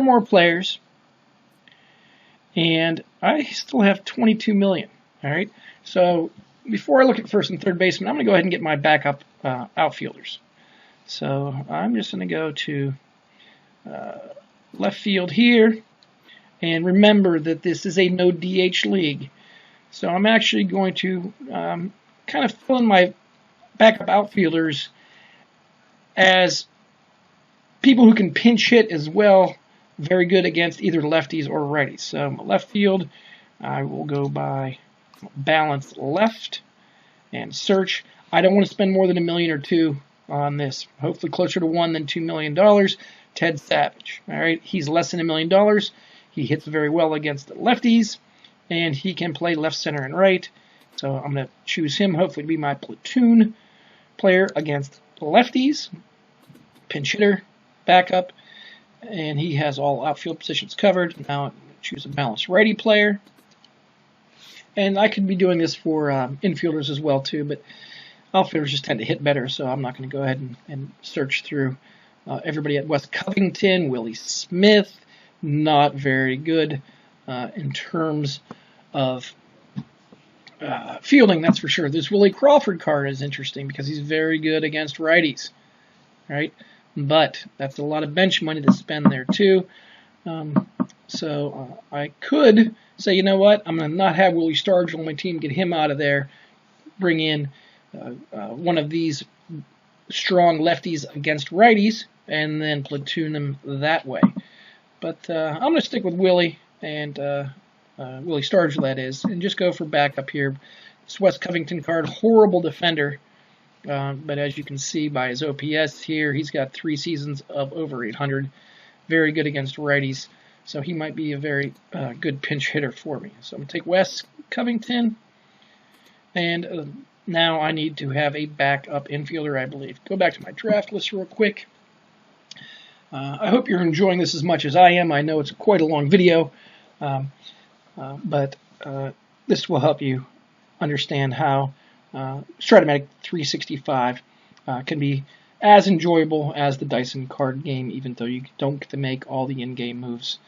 4 more players, and I still have 22 million. All right, so before I look at first and third baseman, I'm going to go ahead and get my backup outfielders. So I'm just going to go to left field here, and remember that this is a no DH league. So I'm actually going to kind of fill in my backup outfielders as people who can pinch hit as well, very good against either lefties or righties. So left field, I will go by balance left and search. I don't want to spend more than $1 million or $2 million on this. Hopefully closer to $1 million than $2 million. Ted Savage. All right, he's less than $1 million. He hits very well against the lefties, and he can play left, center, and right. So I'm going to choose him, hopefully to be my platoon player against lefties. Pinch hitter, backup, and he has all outfield positions covered. Now I'm going to choose a balanced righty player. And I could be doing this for infielders as well too, but outfielders just tend to hit better, so I'm not going to go ahead and search through everybody at West Covington. Willie Smith, not very good in terms of fielding, that's for sure. This Willie Crawford card is interesting because he's very good against righties, right? But that's a lot of bench money to spend there too. So I could say, you know what, I'm going to not have Willie Stargell on my team, get him out of there, bring in one of these strong lefties against righties, and then platoon them that way. But I'm going to stick with Willie, and Willie Stargell, that is, and just go for backup here. This West Covington card, horrible defender, but as you can see by his OPS here, he's got 3 seasons of over 800. Very good against righties, so he might be a very good pinch hitter for me. So I'm going to take West Covington, and now I need to have a backup infielder, I believe. Go back to my draft list real quick. I hope you're enjoying this as much as I am. I know it's quite a long video, but this will help you understand how Strat-O-Matic 365 can be as enjoyable as the Dyson card game, even though you don't get to make all the in-game moves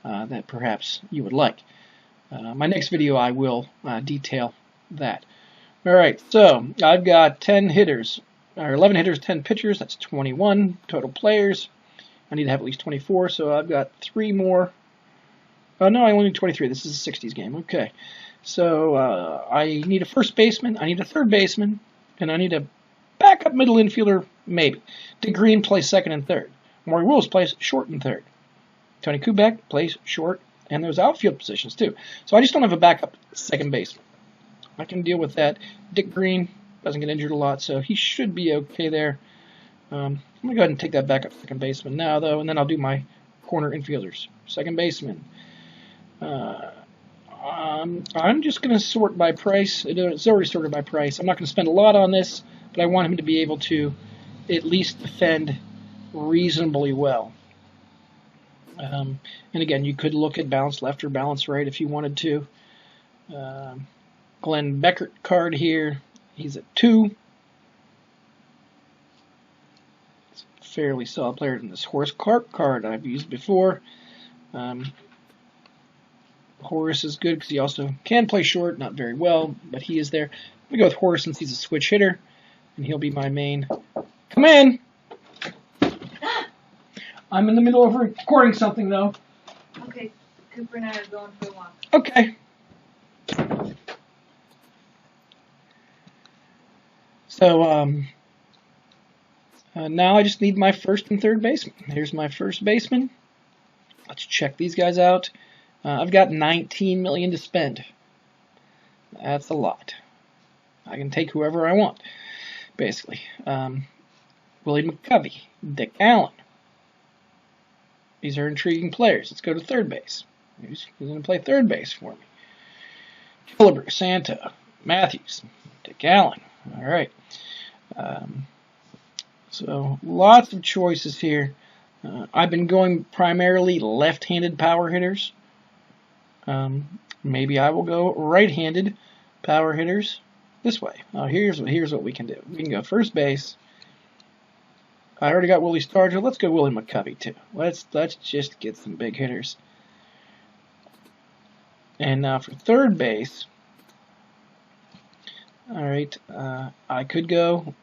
that perhaps you would like. My next video I will detail that. Alright, so I've got 10 hitters, or 11 hitters, 10 pitchers. That's 21 total players. I need to have at least 24, so I've got 3 more. Oh, no, I only need 23. This is a 60s game. Okay, so I need a first baseman, I need a third baseman, and I need a backup middle infielder, maybe. Dick Green plays second and third. Maury Wills plays short and third. Tony Kubek plays short, and those outfield positions, too. So I just don't have a backup second baseman. I can deal with that. Dick Green doesn't get injured a lot, so he should be okay there. I'm going to go ahead and take that backup second baseman now, though, and then I'll do my corner infielders. Second baseman. I'm just going to sort by price. It's already sorted by price. I'm not going to spend a lot on this, but I want him to be able to at least defend reasonably well. And again, you could look at balance left or balance right if you wanted to. Glenn Beckert card here. He's at 2. He's a fairly solid player. In this Horace Clarke card I've used before. Horace is good because he also can play short, not very well, but he is there. I'm going to go with Horace since he's a switch hitter, and he'll be my main. Come in! I'm in the middle of recording something, though. Okay, Cooper and I are going for a walk. Okay. So, now I just need my first and third baseman. Here's my first baseman. Let's check these guys out. I've got 19 million to spend. That's a lot. I can take whoever I want, basically. Willie McCovey, Dick Allen. These are intriguing players. Let's go to third base. Who's going to play third base for me? Killebrew, Santa, Matthews, Dick Allen. All right. So lots of choices here. I've been going primarily left-handed power hitters. Maybe I will go right-handed power hitters this way. Here's what we can do. We can go first base, I already got Willie Stargell. Let's go Willie McCovey too. Let's just get some big hitters. And now for third base. All right, I could go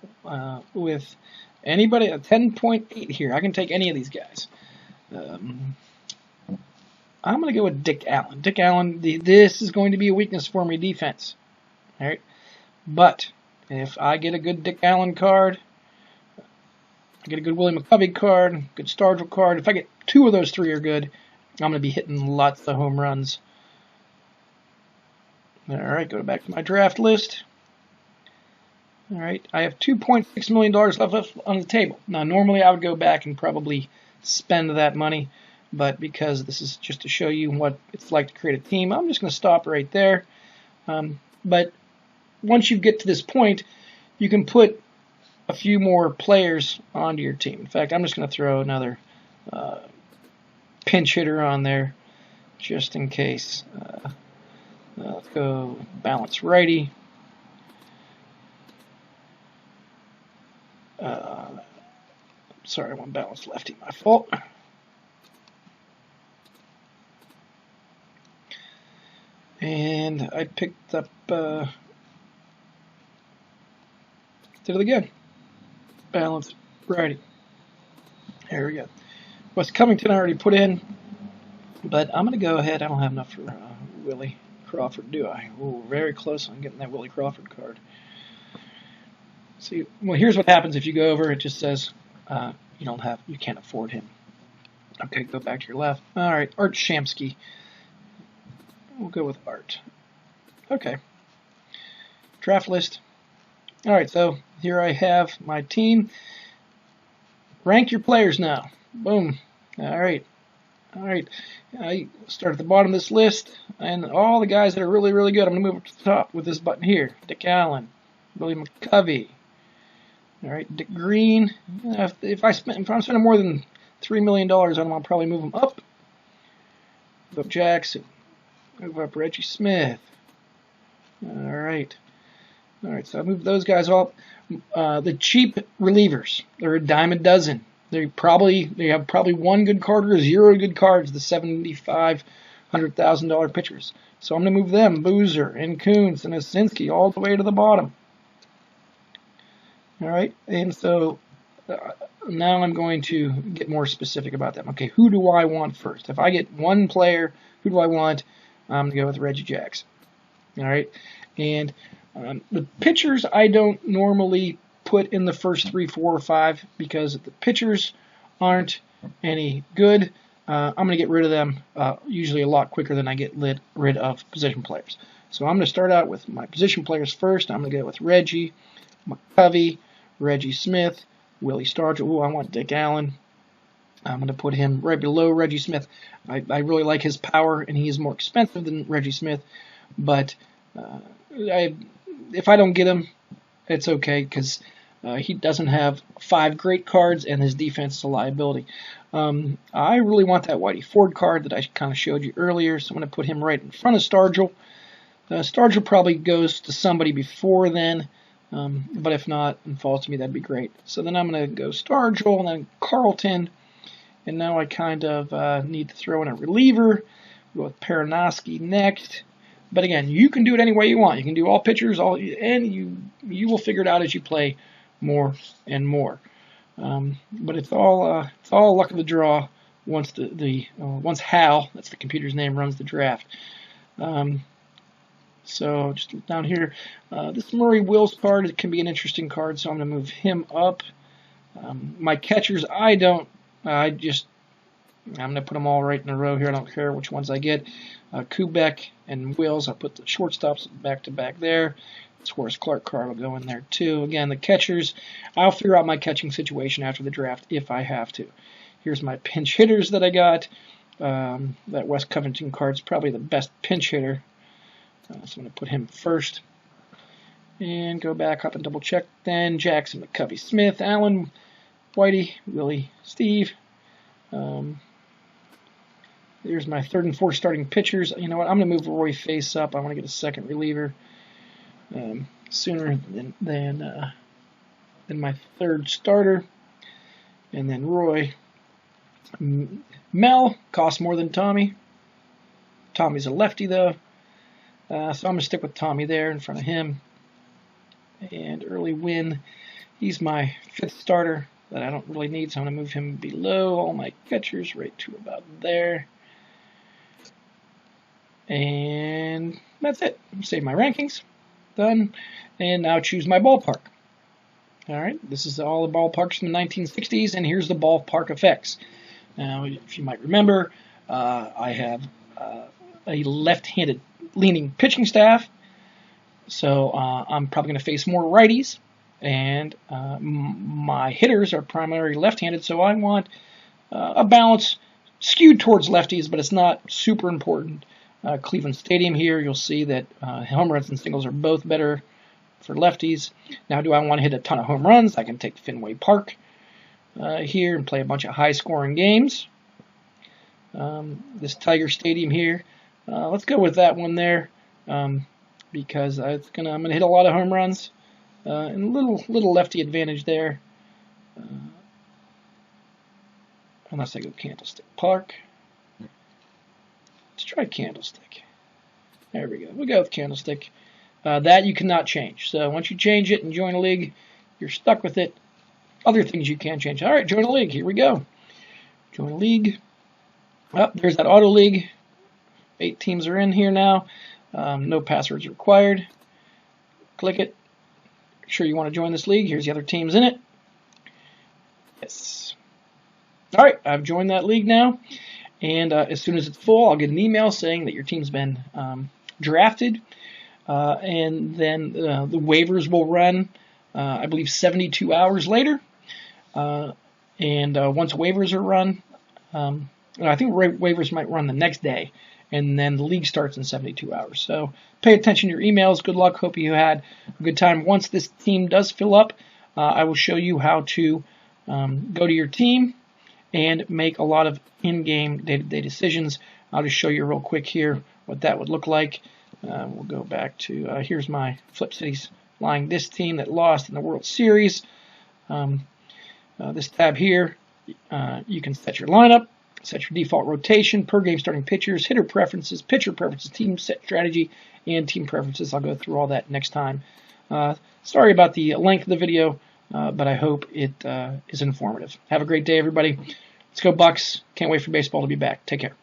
with anybody at 10.8 here. I can take any of these guys. I'm going to go with Dick Allen. Dick Allen, this is going to be a weakness for me, defense. All right, but if I get a good Dick Allen card, I get a good Willie McCovey card, good Stargell card. If I get two of those three are good, I'm going to be hitting lots of home runs. All right, go back to my draft list. All right, I have $2.6 million left on the table. Now, normally I would go back and probably spend that money, but because this is just to show you what it's like to create a team, I'm just going to stop right there. But once you get to this point, you can put a few more players onto your team. In fact, I'm just going to throw another pinch hitter on there just in case. Let's go balance righty. Sorry, I want balance lefty, my fault. And I picked up, did it again. Balance righty. There we go. West Covington I already put in, but I'm going to go ahead. I don't have enough for Willie Crawford, do I? Oh, very close on getting that Willie Crawford card. See, well, here's what happens if you go over. It just says you can't afford him. Okay, go back to your left. All right, Art Shamsky. We'll go with Art. Okay. Draft list. All right, so here I have my team. Rank your players now. Boom. All right. I start at the bottom of this list, and all the guys that are really, really good, I'm going to move up to the top with this button here. Dick Allen, Willie McCovey. All right, Dick Green. If I'm spending more than $3 million on them, I'll probably move them up. Move up Jackson. Move up Reggie Smith. All right, so I moved those guys up. The cheap relievers, they're a dime a dozen. They have probably one good card or zero good cards, the $75,000 pitchers. So I'm going to move them, Boozer and Coons and Asinski, all the way to the bottom. All right, and so now I'm going to get more specific about them. Okay, who do I want first? If I get one player, who do I want? I'm going to go with Reggie Jackson. All right, and the pitchers I don't normally put in the first 3, 4, or 5 because if the pitchers aren't any good, I'm going to get rid of them usually a lot quicker than I get rid of position players. So I'm going to start out with my position players first. I'm going to go with Reggie McCovey, Reggie Smith, Willie Stargell. Oh, I want Dick Allen. I'm going to put him right below Reggie Smith. I really like his power, and he is more expensive than Reggie Smith. But if I don't get him, it's okay because he doesn't have 5 great cards, and his defense is a liability. I really want that Whitey Ford card that I kind of showed you earlier, so I'm going to put him right in front of Stargell. Stargell probably goes to somebody before then, but if not and falls to me, that'd be great. So then I'm going to go Stargell and then Carlton, and now I kind of need to throw in a reliever. We'll go with Perinoski next. But again, you can do it any way you want. You can do all pitchers, and you will figure it out as you play more and more. But it's all luck of the draw once once Hal, that's the computer's name, runs the draft. So just down here, this Murray Wills card can be an interesting card, so I'm going to move him up. My catchers, I'm going to put them all right in a row here. I don't care which ones I get. Kubek and Wills, I'll put the shortstops back to back there. Horace Clark card will go in there too. Again, the catchers, I'll figure out my catching situation after the draft if I have to. Here's my pinch hitters that I got. That West Covington card's probably the best pinch hitter. So I'm going to put him first. And go back up and double check. Then Jackson, McCovey, Smith, Allen, Whitey, Willie, Steve. There's my 3rd and 4th starting pitchers. You know what? I'm going to move Roy Face up. I want to get a second reliever sooner than my 3rd starter. And then Roy. Mel costs more than Tommy. Tommy's a lefty, though. So I'm going to stick with Tommy there in front of him. And Early Win. He's my 5th starter that I don't really need, so I'm going to move him below all my catchers right to about there. And that's it. Save my rankings. Done. And now choose my ballpark. All right, this is all the ballparks from the 1960s, and here's the ballpark effects. Now, if you might remember, I have a left-handed leaning pitching staff, so I'm probably going to face more righties, and my hitters are primarily left-handed, so I want a balance skewed towards lefties, but it's not super important. Cleveland Stadium here, you'll see that home runs and singles are both better for lefties. Now, do I want to hit a ton of home runs? I can take Fenway Park here and play a bunch of high-scoring games. This Tiger Stadium here, let's go with that one there because I'm gonna hit a lot of home runs and a little lefty advantage there. Unless I go Candlestick Park. Let's try Candlestick. There we go. We'll go with Candlestick. That you cannot change. So once you change it and join a league, you're stuck with it. Other things you can change. All right, join a league. Here we go. Join a league. Oh, there's that auto league. 8 teams are in here now. No passwords required. Click it. Make sure you want to join this league. Here's the other teams in it. Yes. All right, I've joined that league now. And as soon as it's full, I'll get an email saying that your team's been drafted. And then the waivers will run, I believe, 72 hours later. And once waivers are run, I think waivers might run the next day. And then the league starts in 72 hours. So pay attention to your emails. Good luck. Hope you had a good time. Once this team does fill up, I will show you how to go to your team and make a lot of in-game day-to-day decisions. I'll just show you real quick here what that would look like. We'll go back to, here's my Flip Cities Flying Disc team that lost in the World Series. This tab here, you can set your lineup, set your default rotation, per game starting pitchers, hitter preferences, pitcher preferences, team set strategy, and team preferences. I'll go through all that next time. Sorry about the length of the video, but I hope it is informative. Have a great day, everybody. Let's go Bucks. Can't wait for baseball to be back. Take care.